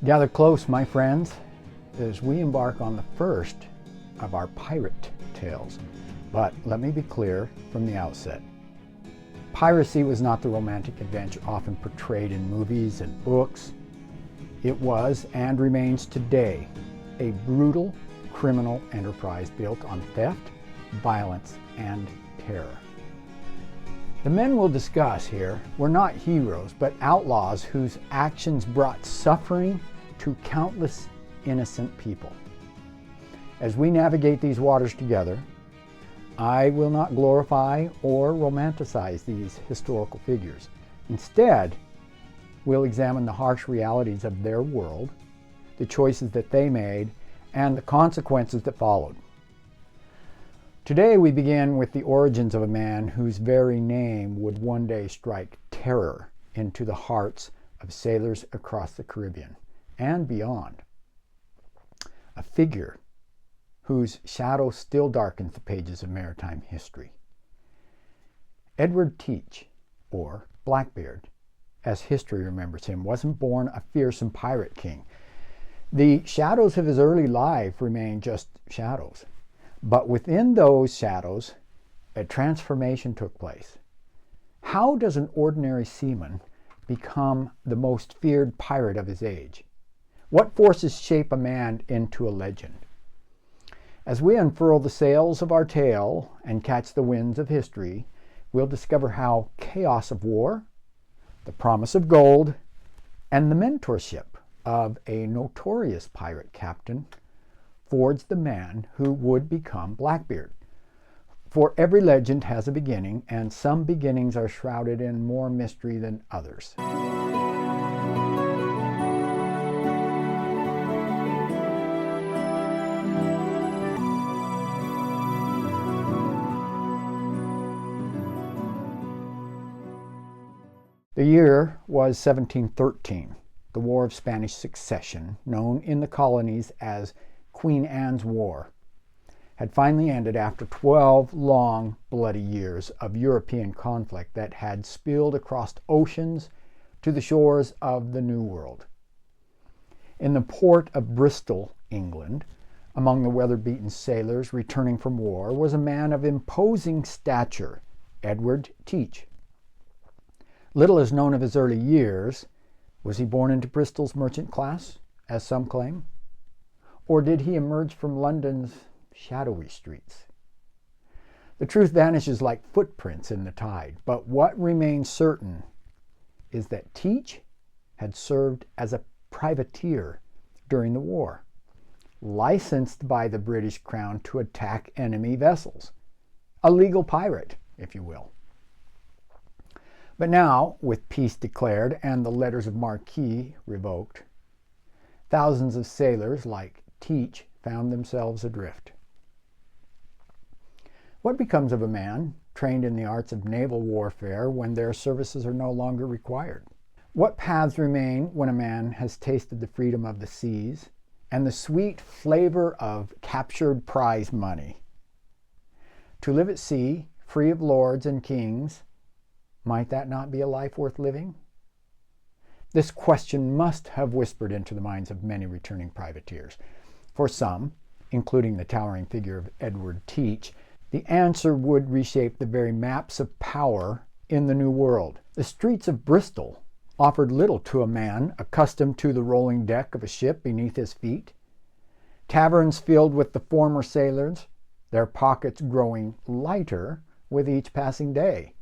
Gather close, my friends, as we embark on the first of our pirate tales. But let me be clear from the outset. Piracy was not the romantic adventure often portrayed in movies and books. It was, and remains today, a brutal criminal enterprise built on theft, violence, and terror. The men we'll discuss here were not heroes, but outlaws whose actions brought suffering to countless innocent people. As we navigate these waters together, I will not glorify or romanticize these historical figures. Instead, we'll examine the harsh realities of their world, the choices that they made, and the consequences that followed. Today we begin with the origins of a man whose very name would one day strike terror into the hearts of sailors across the Caribbean and beyond. A figure whose shadow still darkens the pages of maritime history. Edward Teach, or Blackbeard, as history remembers him, wasn't born a fearsome pirate king. The shadows of his early life remain just shadows. But within those shadows, a transformation took place. How does an ordinary seaman become the most feared pirate of his age? What forces shape a man into a legend? As we unfurl the sails of our tale and catch the winds of history, we'll discover how chaos of war, the promise of gold, and the mentorship of a notorious pirate captain forged the man who would become Blackbeard. For every legend has a beginning, and some beginnings are shrouded in more mystery than others. The year was 1713. The War of Spanish Succession, known in the colonies as Queen Anne's War, had finally ended after 12 long, bloody years of European conflict that had spilled across oceans to the shores of the New World. In the port of Bristol, England, among the weather-beaten sailors returning from war, was a man of imposing stature, Edward Teach. Little is known of his early years. Was he born into Bristol's merchant class, as some claim? Or did he emerge from London's shadowy streets? The truth vanishes like footprints in the tide, but what remains certain is that Teach had served as a privateer during the war, licensed by the British Crown to attack enemy vessels. A legal pirate, if you will. But now, with peace declared and the letters of marque revoked, thousands of sailors like Teach found themselves adrift. What becomes of a man trained in the arts of naval warfare when their services are no longer required? What paths remain when a man has tasted the freedom of the seas and the sweet flavor of captured prize money? To live at sea, free of lords and kings, might that not be a life worth living? This question must have whispered into the minds of many returning privateers. For some, including the towering figure of Edward Teach, the answer would reshape the very maps of power in the New World. The streets of Bristol offered little to a man accustomed to the rolling deck of a ship beneath his feet. Taverns filled with the former sailors, their pockets growing lighter with each passing day,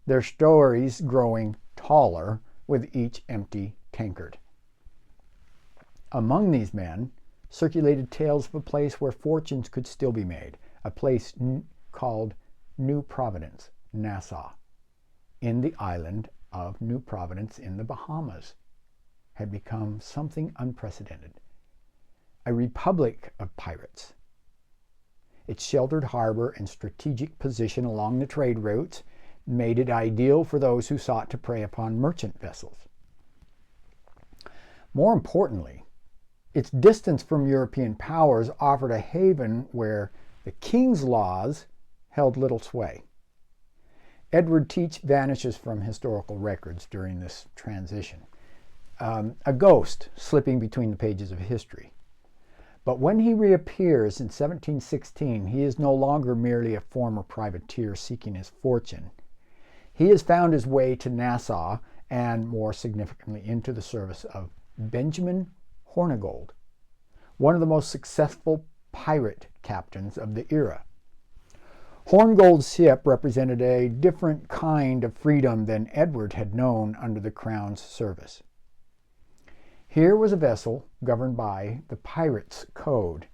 their stories growing taller with each empty tankard. Among these men circulated tales of a place where fortunes could still be made, a place called New Providence, Nassau, in the island of New Providence in the Bahamas, had become something unprecedented. A republic of pirates. Its sheltered harbor and strategic position along the trade routes made it ideal for those who sought to prey upon merchant vessels. More importantly, its distance from European powers offered a haven where the king's laws held little sway. Edward Teach vanishes from historical records during this transition. a ghost slipping between the pages of history. But when he reappears in 1716, he is no longer merely a former privateer seeking his fortune. He has found his way to Nassau and, more significantly, into the service of Benjamin Hornigold, one of the most successful pirate captains of the era. Hornigold's ship represented a different kind of freedom than Edward had known under the Crown's service. Here was a vessel governed by the Pirates' Code,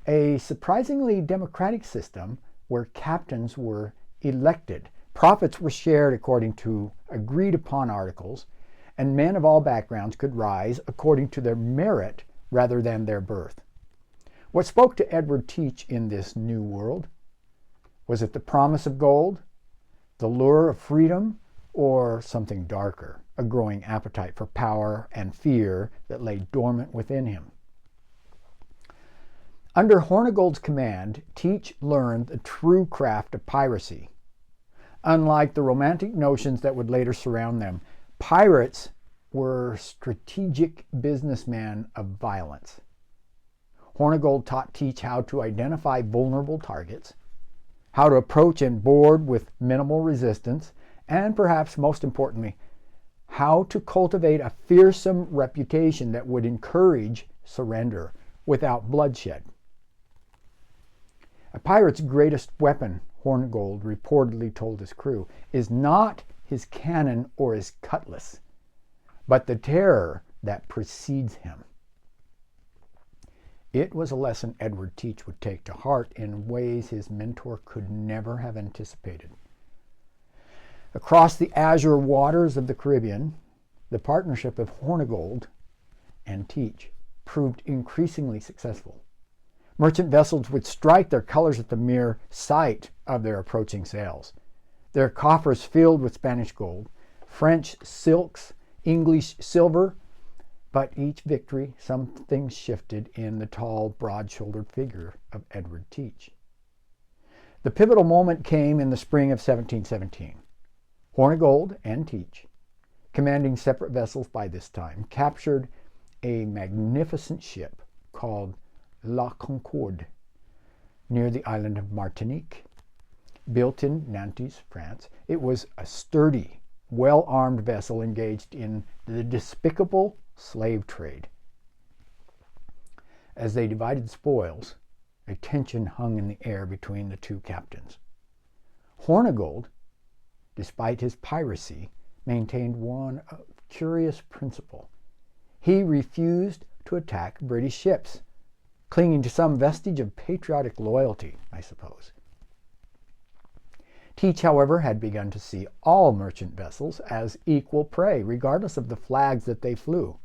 a surprisingly democratic system where captains were elected, profits were shared according to agreed-upon articles, and men of all backgrounds could rise according to their merit rather than their birth. What spoke to Edward Teach in this new world? Was it the promise of gold, the lure of freedom, or something darker, a growing appetite for power and fear that lay dormant within him? Under Hornigold's command, Teach learned the true craft of piracy. Unlike the romantic notions that would later surround them, pirates were strategic businessmen of violence. Hornigold taught Teach how to identify vulnerable targets, how to approach and board with minimal resistance, and perhaps most importantly, how to cultivate a fearsome reputation that would encourage surrender without bloodshed. A pirate's greatest weapon, Hornigold reportedly told his crew, is not his cannon or his cutlass, but the terror that precedes him. It was a lesson Edward Teach would take to heart in ways his mentor could never have anticipated. Across the azure waters of the Caribbean, the partnership of Hornigold and Teach proved increasingly successful. Merchant vessels would strike their colors at the mere sight of their approaching sails. Their coffers filled with Spanish gold, French silks, English silver, but each victory something shifted in the tall, broad-shouldered figure of Edward Teach. The pivotal moment came in the spring of 1717. Hornigold and Teach, commanding separate vessels by this time, captured a magnificent ship called La Concorde near the island of Martinique. Built in Nantes, France, it was a sturdy, well-armed vessel engaged in the despicable slave trade. As they divided spoils, a tension hung in the air between the two captains. Hornigold, despite his piracy, maintained one curious principle. He refused to attack British ships, clinging to some vestige of patriotic loyalty, I suppose. Teach, however, had begun to see all merchant vessels as equal prey, regardless of the flags that they flew.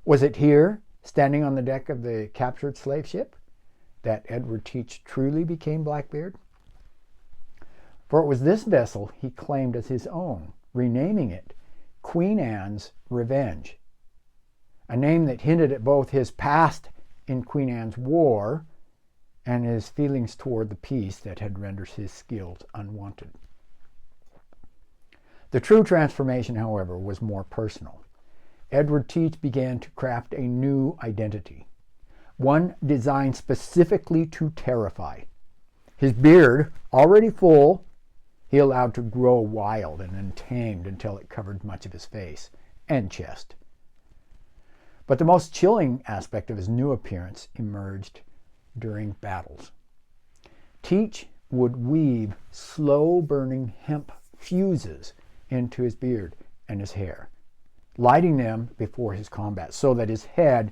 Was it here, standing on the deck of the captured slave ship, that Edward Teach truly became Blackbeard? For it was this vessel he claimed as his own, renaming it Queen Anne's Revenge, a name that hinted at both his past in Queen Anne's War and his feelings toward the peace that had rendered his skills unwanted. The true transformation, however, was more personal. Edward Teach began to craft a new identity, one designed specifically to terrify. His beard, already full, he allowed to grow wild and untamed until it covered much of his face and chest. But the most chilling aspect of his new appearance emerged during battles. Teach would weave slow-burning hemp fuses into his beard and his hair, lighting them before his combat so that his head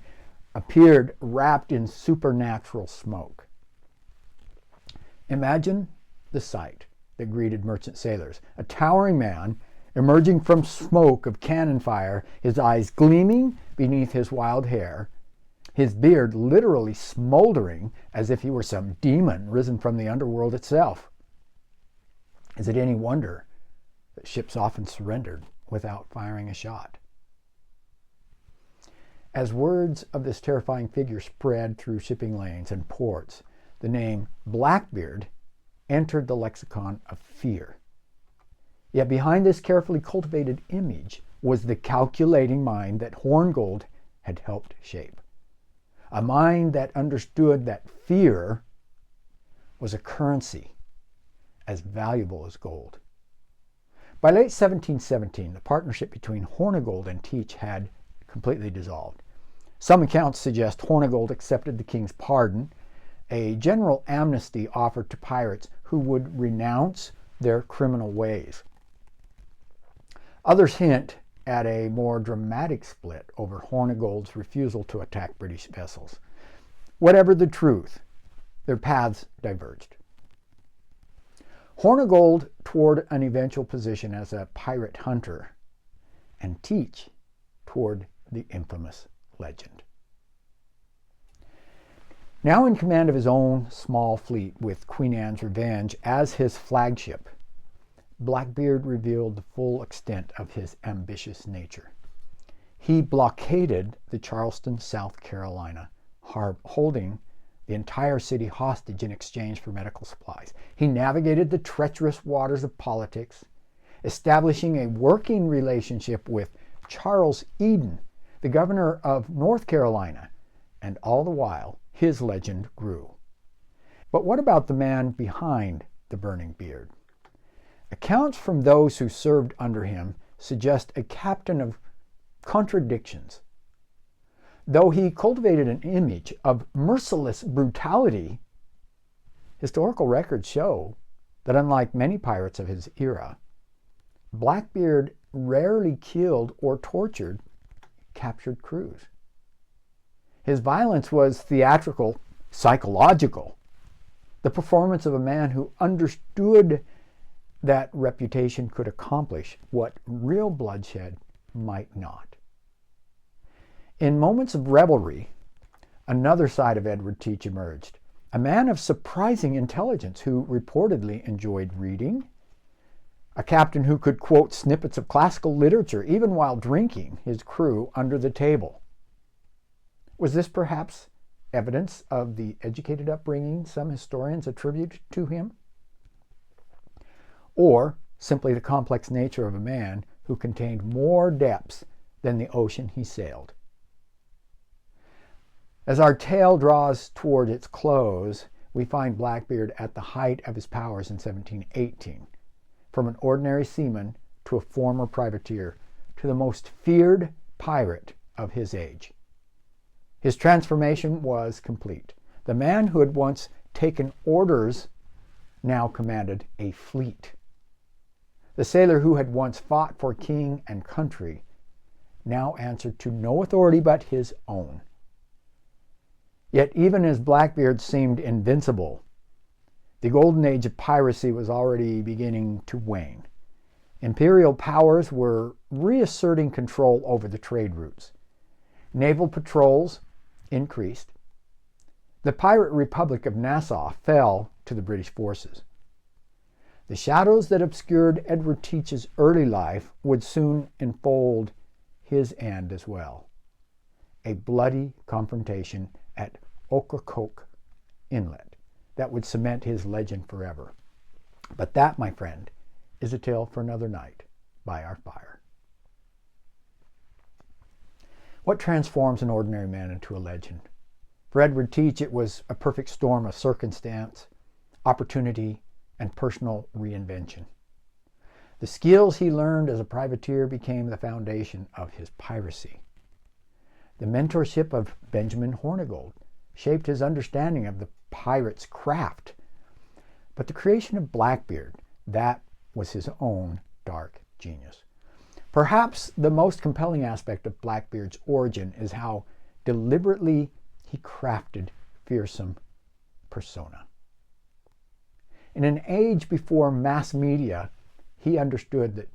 appeared wrapped in supernatural smoke. Imagine the sight that greeted merchant sailors. A towering man emerging from smoke of cannon fire, his eyes gleaming beneath his wild hair, his beard literally smoldering as if he were some demon risen from the underworld itself. Is it any wonder that ships often surrendered without firing a shot? As words of this terrifying figure spread through shipping lanes and ports, the name Blackbeard entered the lexicon of fear. Yet behind this carefully cultivated image was the calculating mind that Hornigold had helped shape. A mind that understood that fear was a currency as valuable as gold. By late 1717, the partnership between Hornigold and Teach had completely dissolved. Some accounts suggest Hornigold accepted the king's pardon, a general amnesty offered to pirates who would renounce their criminal ways. Others hint at a more dramatic split over Hornigold's refusal to attack British vessels. Whatever the truth, their paths diverged. Hornigold toward an eventual position as a pirate hunter, and Teach toward the infamous legend. Now in command of his own small fleet with Queen Anne's Revenge as his flagship, Blackbeard revealed the full extent of his ambitious nature. He blockaded the Charleston, South Carolina, holding the entire city hostage in exchange for medical supplies. He navigated the treacherous waters of politics, establishing a working relationship with Charles Eden, the governor of North Carolina, and all the while his legend grew. But what about the man behind the burning beard? Accounts from those who served under him suggest a captain of contradictions. Though he cultivated an image of merciless brutality, historical records show that unlike many pirates of his era, Blackbeard rarely killed or tortured captured crews. His violence was theatrical, psychological, the performance of a man who understood that reputation could accomplish what real bloodshed might not. In moments of revelry, another side of Edward Teach emerged, a man of surprising intelligence who reportedly enjoyed reading, a captain who could quote snippets of classical literature even while drinking his crew under the table. Was this perhaps evidence of the educated upbringing some historians attribute to him? Or simply the complex nature of a man who contained more depths than the ocean he sailed? As our tale draws toward its close, we find Blackbeard at the height of his powers in 1718. From an ordinary seaman to a former privateer to the most feared pirate of his age. His transformation was complete. The man who had once taken orders now commanded a fleet. The sailor who had once fought for king and country now answered to no authority but his own. Yet even as Blackbeard seemed invincible, the Golden Age of Piracy was already beginning to wane. Imperial powers were reasserting control over the trade routes. Naval patrols increased. The pirate Republic of Nassau fell to the British forces. The shadows that obscured Edward Teach's early life would soon enfold his end as well. A bloody confrontation at Ocracoke Inlet that would cement his legend forever. But that, my friend, is a tale for another night by our fire. What transforms an ordinary man into a legend? For Edward Teach, it was a perfect storm of circumstance, opportunity, and personal reinvention. The skills he learned as a privateer became the foundation of his piracy. The mentorship of Benjamin Hornigold shaped his understanding of the pirate's craft. But the creation of Blackbeard, that was his own dark genius. Perhaps the most compelling aspect of Blackbeard's origin is how deliberately he crafted fearsome persona. In an age before mass media, he understood that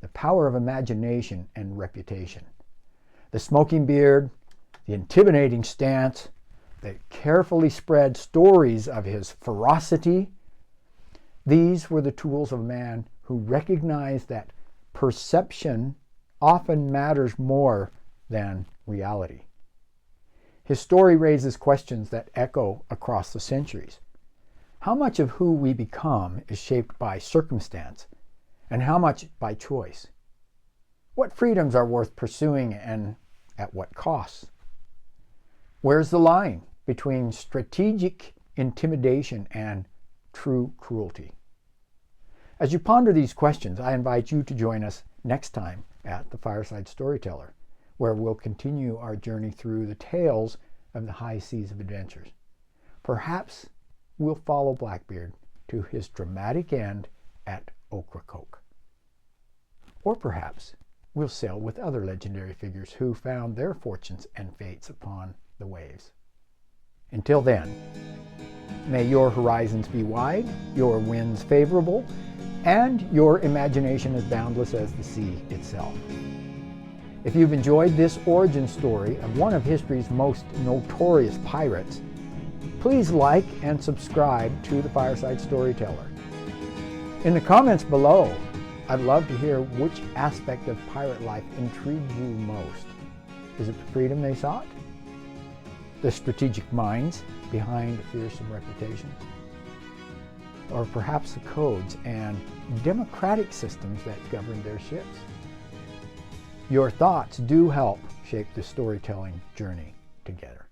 the power of imagination and reputation. The smoking beard, the intimidating stance, the carefully spread stories of his ferocity, these were the tools of a man who recognized that perception often matters more than reality. His story raises questions that echo across the centuries. How much of who we become is shaped by circumstance, and how much by choice? What freedoms are worth pursuing and at what costs? Where's the line between strategic intimidation and true cruelty? As you ponder these questions, I invite you to join us next time at the Fireside Storyteller, where we'll continue our journey through the tales of the high seas of adventures. Perhaps we'll follow Blackbeard to his dramatic end at Ocracoke. Or perhaps we'll sail with other legendary figures who found their fortunes and fates upon the waves. Until then, may your horizons be wide, your winds favorable, and your imagination as boundless as the sea itself. If you've enjoyed this origin story of one of history's most notorious pirates, please like and subscribe to the Fireside Storyteller. In the comments below, I'd love to hear which aspect of pirate life intrigued you most. Is it the freedom they sought? The strategic minds behind fearsome reputations? Or perhaps the codes and democratic systems that governed their ships? Your thoughts do help shape the storytelling journey together.